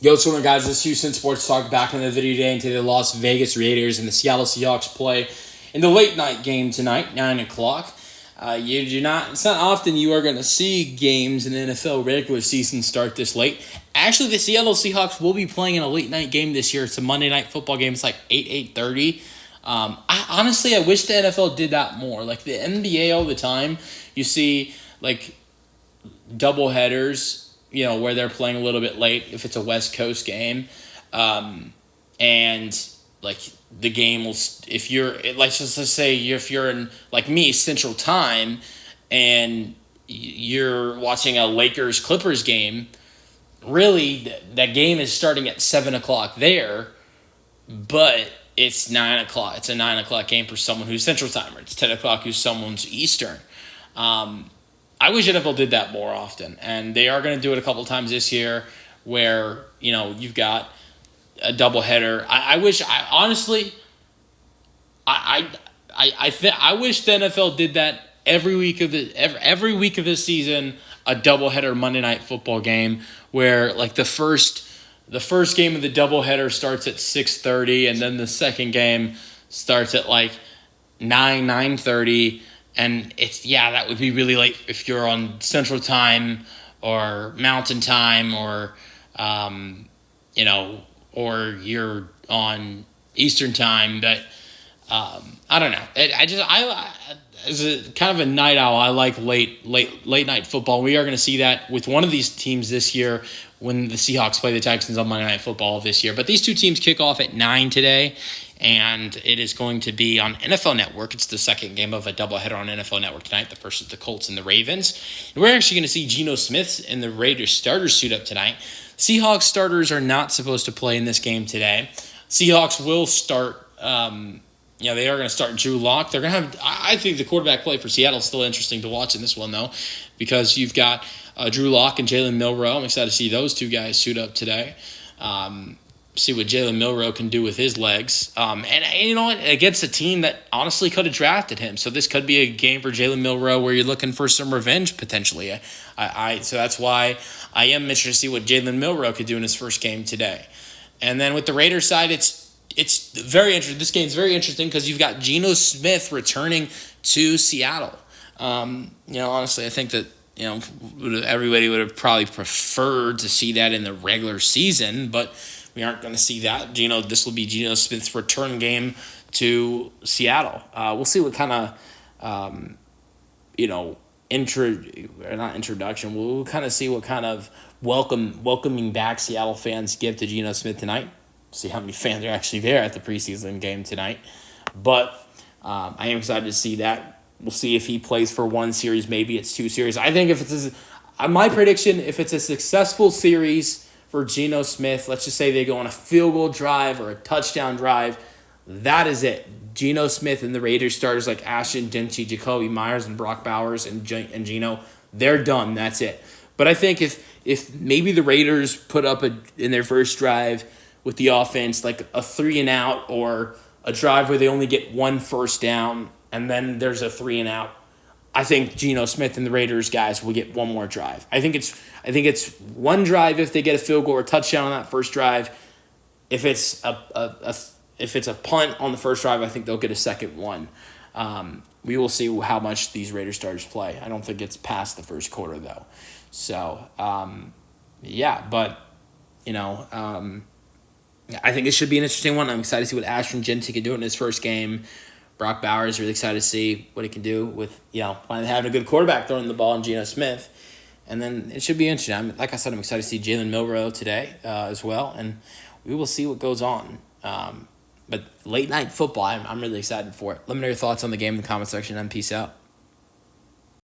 Yo, what's going on, guys? This is Houston Sports Talk back in the video today into the Las Vegas Raiders and the Seattle Seahawks play in the late night game tonight, 9 o'clock. It's not often you are going to see games in the NFL regular season start this late. Actually, the Seattle Seahawks will be playing in a late night game this year. It's a Monday night football game. It's like 8:30. I wish the NFL did that more. Like the NBA all the time, you see like double headers, where they're playing a little bit late if it's a West Coast game. And like the game will, if you're, let's just say if you're in, like me, Central Time, and you're watching a Lakers-Clippers game, really that game is starting at 7 o'clock there, but it's 9 o'clock. It's a 9 o'clock game for someone who's Central Time, or it's 10 o'clock who's someone's Eastern. I wish NFL did that more often, and they are going to do it a couple times this year where, you've got a doubleheader. I wish the NFL did that every week of the season, a doubleheader Monday Night Football game where like the first game of the doubleheader starts at 6:30, and then the second game starts at like 9:30. And that would be really late if you're on Central Time or Mountain Time or or you're on Eastern Time. But I don't know. As a kind of a night owl, I like late night football. We are going to see that with one of these teams this year when the Seahawks play the Texans on Monday Night Football this year. But these two teams kick off at 9 today. And it is going to be on NFL Network. It's the second game of a doubleheader on NFL Network tonight. The first is the Colts and the Ravens. And we're actually going to see Geno Smith in the Raiders starters suit up tonight. Seahawks starters are not supposed to play in this game today. Seahawks will start. They are going to start Drew Lock. They're going to have. I think the quarterback play for Seattle is still interesting to watch in this one though, because you've got Drew Lock and Jalen Milroe. I'm excited to see those two guys suit up today. See what Jalen Milroe can do with his legs. And you know what? Against a team that honestly could have drafted him. So this could be a game for Jalen Milroe where you're looking for some revenge potentially. So that's why I am interested to see what Jalen Milroe could do in his first game today. And then with the Raiders side, it's very interesting. This game's very interesting because you've got Geno Smith returning to Seattle. Honestly, I think that everybody would have probably preferred to see that in the regular season, but we aren't going to see that. This will be Geno Smith's return game to Seattle. We'll see what kind of, introduction. We'll kind of see what kind of welcoming back Seattle fans give to Geno Smith tonight. See how many fans are actually there at the preseason game tonight. But I am excited to see that. We'll see if he plays for one series. Maybe it's two series. I think my prediction, if it's a successful series for Geno Smith, let's just say they go on a field goal drive or a touchdown drive, that is it. Geno Smith and the Raiders starters like Ashton Dempsey, Jacoby Myers, and Brock Bowers and Geno, they're done. That's it. But I think if maybe the Raiders put up in their first drive with the offense like a 3-and-out or a drive where they only get one first down and then there's a 3-and-out, I think Geno Smith and the Raiders guys will get one more drive. I think it's one drive if they get a field goal or a touchdown on that first drive. If it's a punt on the first drive, I think they'll get a second one. We will see how much these Raiders starters play. I don't think it's past the first quarter though. So I think it should be an interesting one. I'm excited to see what Ashton Dempsey can do in his first game. Brock Bowers, really excited to see what he can do with, finally having a good quarterback throwing the ball in Geno Smith. And then it should be interesting. Like I said, I'm excited to see Jalen Milroe today as well. And we will see what goes on. But late night football, I'm really excited for it. Let me know your thoughts on the game in the comment section, and peace out.